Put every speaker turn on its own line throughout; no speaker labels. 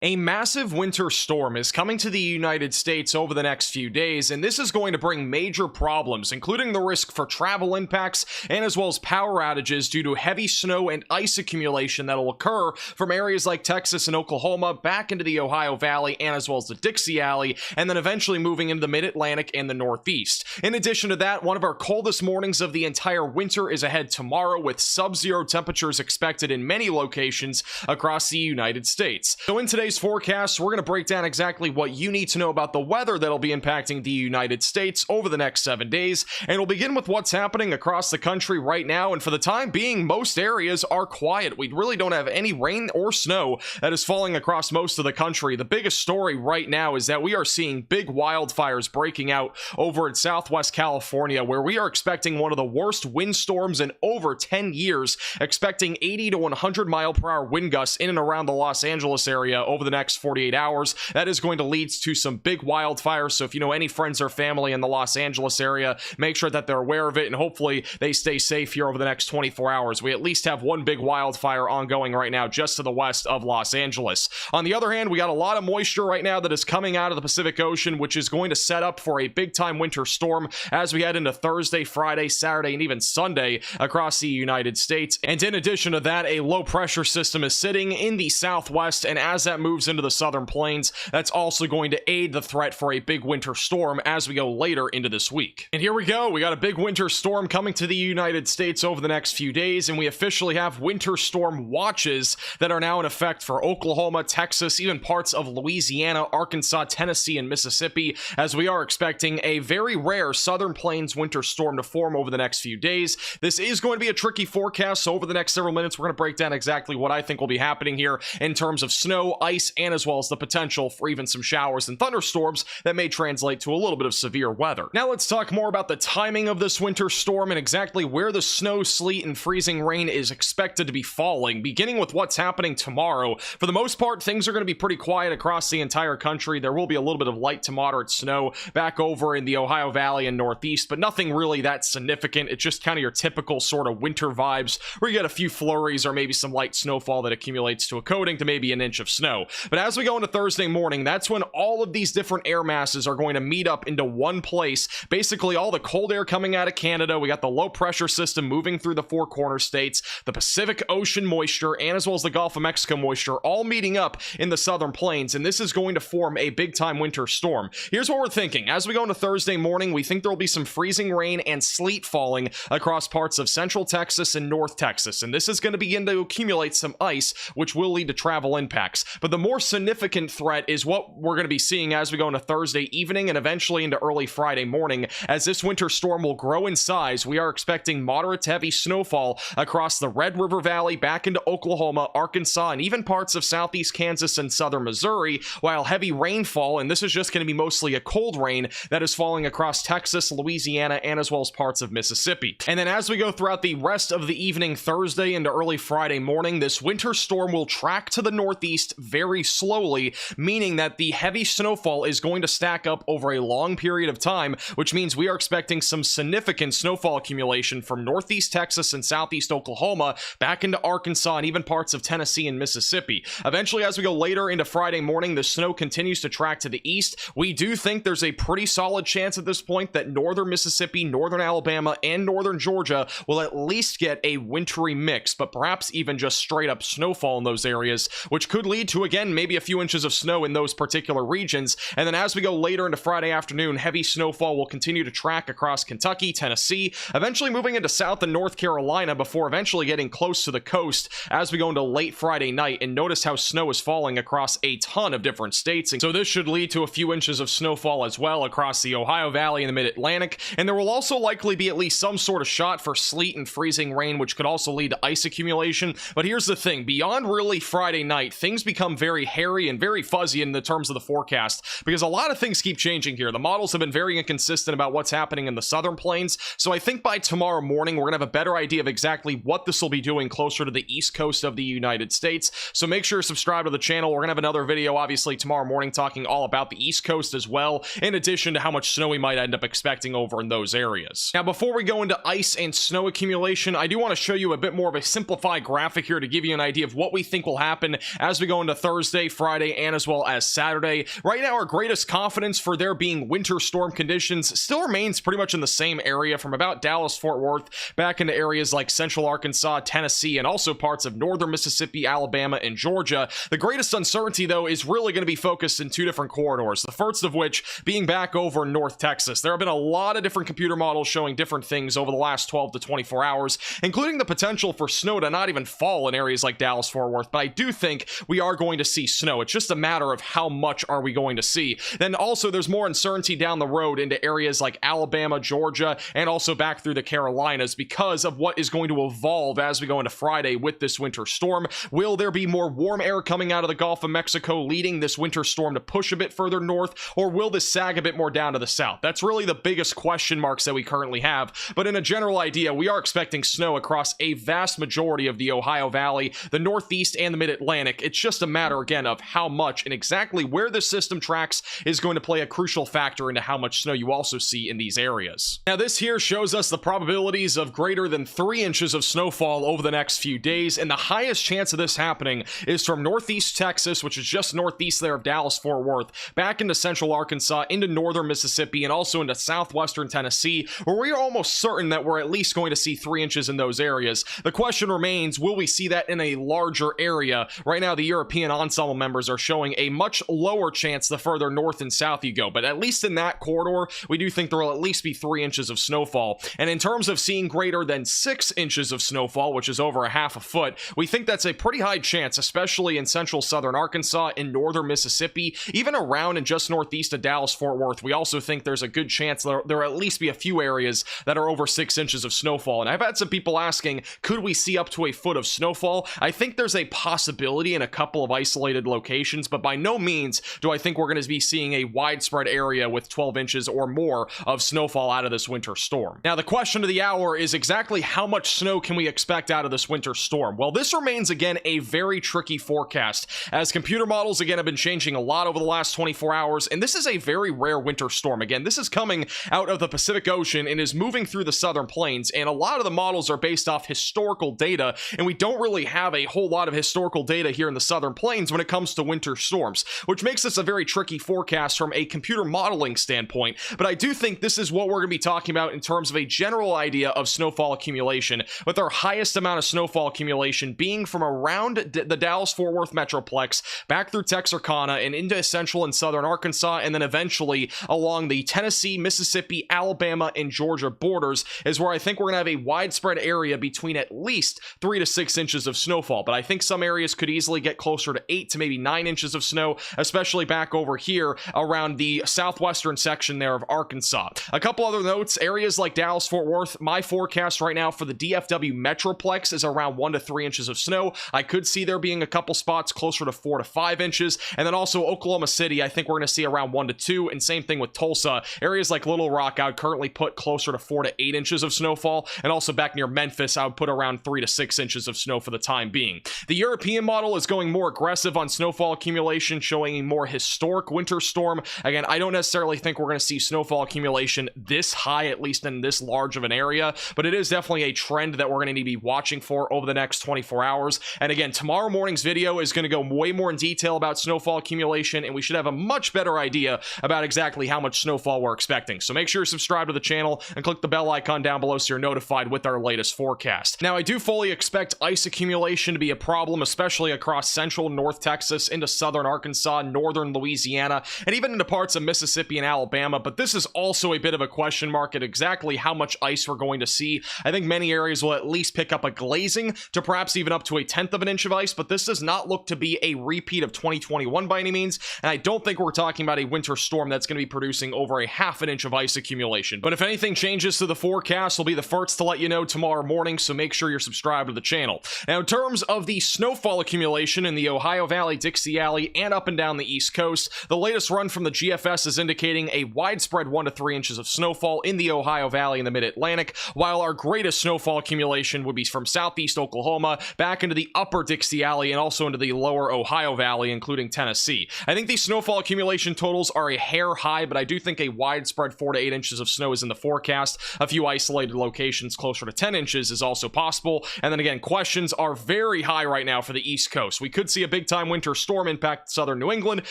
A massive winter storm is coming to the United States over the next few days, and this is going to bring major problems, including the risk for travel impacts and as well as power outages due to heavy snow and ice accumulation that will occur from areas like Texas and Oklahoma back into the Ohio Valley and as well as the Dixie Alley, and then eventually moving into the Mid-Atlantic and the Northeast. In addition to that, one of our coldest mornings of the entire winter is ahead tomorrow, with sub-zero temperatures expected in many locations across the United States. So in today's forecast, we're going to break down exactly what you need to know about the weather that'll be impacting the United States over the next 7 days, and we'll begin with what's happening across the country right now. And for the time being, most areas are quiet. We really don't have any rain or snow that is falling across most of the country. The biggest story right now is that we are seeing big wildfires breaking out over in Southwest California, where we are expecting one of the worst windstorms in over 10 years, expecting 80 to 100 mile per hour wind gusts in and around the Los Angeles area over the next 48 hours. That is going to lead to some big wildfires. So if you know any friends or family in the Los Angeles area, make sure that they're aware of it, and hopefully they stay safe here over the next 24 hours. We at least have one big wildfire ongoing right now just to the west of Los Angeles. On the other hand, we got a lot of moisture right now that is coming out of the Pacific Ocean, which is going to set up for a big time winter storm as we head into Thursday, Friday, Saturday, and even Sunday across the United States. And in addition to that, a low pressure system is sitting in the southwest, and as that moves into the southern plains, that's also going to aid the threat for a big winter storm as we go later into this week. And here we go, we got a big winter storm coming to the United States over the next few days, and we officially have winter storm watches that are now in effect for Oklahoma, Texas, even parts of Louisiana, Arkansas, Tennessee, and Mississippi, as we are expecting a very rare southern plains winter storm to form over the next few days. This is going to be a tricky forecast, so over the next several minutes we're going to break down exactly what I think will be happening here in terms of snow, ice, and as well as the potential for even some showers and thunderstorms that may translate to a little bit of severe weather. Now let's talk more about the timing of this winter storm and exactly where the snow, sleet, and freezing rain is expected to be falling, beginning with what's happening tomorrow. For the most part, things are going to be pretty quiet across the entire country. There will be a little bit of light to moderate snow back over in the Ohio Valley and Northeast, but nothing really that significant. It's just kind of your typical sort of winter vibes where you get a few flurries or maybe some light snowfall that accumulates to a coating to maybe an inch of snow. But as we go into Thursday morning, that's when all of these different air masses are going to meet up into one place. Basically, all the cold air coming out of Canada, we got the low pressure system moving through the four corner states, the Pacific Ocean moisture, and as well as the Gulf of Mexico moisture, all meeting up in the southern plains, and this is going to form a big time winter storm. Here's what we're thinking. As we go into Thursday morning, we think there will be some freezing rain and sleet falling across parts of central Texas and north Texas, and this is going to begin to accumulate some ice, which will lead to travel impacts. But the more significant threat is what we're going to be seeing as we go into Thursday evening and eventually into early Friday morning. As this winter storm will grow in size, we are expecting moderate to heavy snowfall across the Red River Valley back into Oklahoma, Arkansas, and even parts of southeast Kansas and southern Missouri, while heavy rainfall, and this is just going to be mostly a cold rain, that is falling across Texas, Louisiana, and as well as parts of Mississippi. And then as we go throughout the rest of the evening Thursday into early Friday morning, this winter storm will track to the northeast very slowly, meaning that the heavy snowfall is going to stack up over a long period of time, which means we are expecting some significant snowfall accumulation from northeast Texas and southeast Oklahoma back into Arkansas and even parts of Tennessee and Mississippi. Eventually, as we go later into Friday morning, the snow continues to track to the east. We do think there's a pretty solid chance at this point that northern Mississippi, northern Alabama, and northern Georgia will at least get a wintry mix, but perhaps even just straight up snowfall in those areas, which could lead to, again, maybe a few inches of snow in those particular regions. And then as we go later into Friday afternoon, heavy snowfall will continue to track across Kentucky, Tennessee, eventually moving into South and North Carolina before eventually getting close to the coast as we go into late Friday night. And notice how snow is falling across a ton of different states, and so this should lead to a few inches of snowfall as well across the Ohio Valley and the Mid-Atlantic. And there will also likely be at least some sort of shot for sleet and freezing rain, which could also lead to ice accumulation. But here's the thing, beyond really Friday night, things become very hairy and very fuzzy in the terms of the forecast, because a lot of things keep changing here. The models have been very inconsistent about what's happening in the southern plains, so I think by tomorrow morning we're gonna have a better idea of exactly what this will be doing closer to the east coast of the United States. So make sure to subscribe to the channel. We're gonna have another video obviously tomorrow morning talking all about the east coast as well, in addition to how much snow we might end up expecting over in those areas. Now before we go into ice and snow accumulation, I do want to show you a bit more of a simplified graphic here to give you an idea of what we think will happen as we go into Thursday Thursday, Friday, and as well as Saturday. Right now, our greatest confidence for there being winter storm conditions still remains pretty much in the same area from about Dallas, Fort Worth, back into areas like central Arkansas, Tennessee, and also parts of northern Mississippi, Alabama, and Georgia. The greatest uncertainty, though, is really going to be focused in two different corridors, the first of which being back over North Texas. There have been a lot of different computer models showing different things over the last 12 to 24 hours, including the potential for snow to not even fall in areas like Dallas, Fort Worth, but I do think we are going to see snow. It's just a matter of how much are we going to see. Then also there's more uncertainty down the road into areas like Alabama, Georgia, and also back through the Carolinas because of what is going to evolve as we go into Friday with this winter storm. Will there be more warm air coming out of the Gulf of Mexico leading this winter storm to push a bit further north, or will this sag a bit more down to the south? That's really the biggest question marks that we currently have. But in a general idea, we are expecting snow across a vast majority of the Ohio Valley, the Northeast, and the Mid-Atlantic. It's just a matter, again, of how much and exactly where the system tracks is going to play a crucial factor into how much snow you also see in these areas. Now, this here shows us the probabilities of greater than 3 inches of snowfall over the next few days, and the highest chance of this happening is from Northeast Texas, which is just northeast there of Dallas, Fort Worth, back into central Arkansas, into northern Mississippi, and also into southwestern Tennessee, where we are almost certain that we're at least going to see 3 inches in those areas. The question remains, will we see that in a larger area? Right now, the European ensemble members are showing a much lower chance the further north and south you go, but at least in that corridor, we do think there will at least be 3 inches of snowfall. And in terms of seeing greater than 6 inches of snowfall, which is over a half a foot, we think that's a pretty high chance, especially in central southern Arkansas, in northern Mississippi, even around and just northeast of Dallas, Fort Worth. We also think there's a good chance there will at least be a few areas that are over 6 inches of snowfall. And I've had some people asking, could we see up to a foot of snowfall? I think there's a possibility in a couple of isolated locations, but by no means do I think we're going to be seeing a widespread area with 12 inches or more of snowfall out of this winter storm. Now, the question of the hour is exactly how much snow can we expect out of this winter storm? Well, this remains, again, a very tricky forecast, as computer models, again, have been changing a lot over the last 24 hours, and this is a very rare winter storm. Again, this is coming out of the Pacific Ocean and is moving through the southern plains, and a lot of the models are based off historical data, and we don't really have a whole lot of historical data here in the southern plains when it comes to winter storms, which makes this a very tricky forecast from a computer modeling standpoint. But I do think this is what we're going to be talking about in terms of a general idea of snowfall accumulation, with our highest amount of snowfall accumulation being from around the Dallas-Fort Worth Metroplex, back through Texarkana and into central and southern Arkansas, and then eventually along the Tennessee, Mississippi, Alabama, and Georgia borders is where I think we're going to have a widespread area between at least 3 to 6 inches of snowfall. But I think some areas could easily get closer to 8 to maybe 9 inches of snow, especially back over here around the southwestern section there of Arkansas. A couple other notes, areas like Dallas, Fort Worth, my forecast right now for the DFW Metroplex is around 1 to 3 inches of snow. I could see there being a couple spots closer to 4 to 5 inches. And then also Oklahoma City, I think we're going to see around 1 to 2, and same thing with Tulsa. Areas like Little Rock, I would currently put closer to 4 to 8 inches of snowfall, and also back near Memphis, I would put around 3 to 6 inches of snow for the time being. The European model is going more aggressive on snowfall accumulation, showing a more historic winter storm. Again, I don't necessarily think we're going to see snowfall accumulation this high, at least in this large of an area, but it is definitely a trend that we're going to need to be watching for over the next 24 hours. And again, tomorrow morning's video is going to go way more in detail about snowfall accumulation, and we should have a much better idea about exactly how much snowfall we're expecting. So make sure you're subscribed to the channel and click the bell icon down below so you're notified with our latest forecast. Now, I do fully expect ice accumulation to be a problem, especially across central North Texas, into southern Arkansas, northern Louisiana, and even into parts of Mississippi and Alabama, but this is also a bit of a question mark at exactly how much ice we're going to see. I think many areas will at least pick up a glazing to perhaps even up to 1/10 of an inch of ice, but this does not look to be a repeat of 2021 by any means, and I don't think we're talking about a winter storm that's going to be producing over 1/2 inch of ice accumulation. But if anything changes to the forecast, we'll be the first to let you know tomorrow morning, so make sure you're subscribed to the channel. Now, in terms of the snowfall accumulation in the Ohio Valley, Dixie Alley, and up and down the East Coast, the latest run from the GFS is indicating a widespread 1 to 3 inches of snowfall in the Ohio Valley and the Mid-Atlantic, while our greatest snowfall accumulation would be from southeast Oklahoma back into the upper Dixie Alley and also into the lower Ohio Valley, including Tennessee. I think these snowfall accumulation totals are a hair high, but I do think a widespread 4 to 8 inches of snow is in the forecast. A few isolated locations closer to 10 inches is also possible. And then again, questions are very high right now for the East Coast. We could see a big big time winter storm impact southern New England,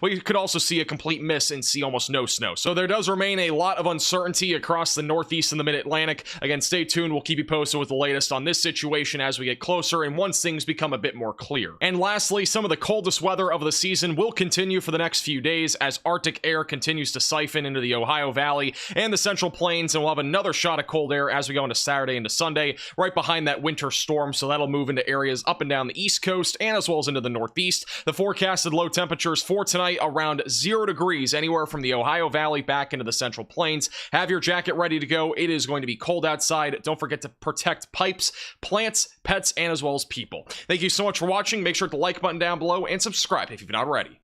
we could also see a complete miss and see almost no snow. So there does remain a lot of uncertainty across the Northeast and the Mid-Atlantic. Again, stay tuned. We'll keep you posted with the latest on this situation as we get closer and once things become a bit more clear. And lastly, some of the coldest weather of the season will continue for the next few days as Arctic air continues to siphon into the Ohio Valley and the Central Plains, and we'll have another shot of cold air as we go into Saturday into Sunday, right behind that winter storm, so that'll move into areas up and down the East Coast and as well as into the Northeast. The forecasted low temperatures for tonight around 0 degrees anywhere from the Ohio Valley back into the Central Plains. Have your jacket ready to go. It is going to be cold outside. Don't forget to protect pipes, plants, pets, and as well as people. Thank you so much for watching. Make sure to like button down below and subscribe if you've not already.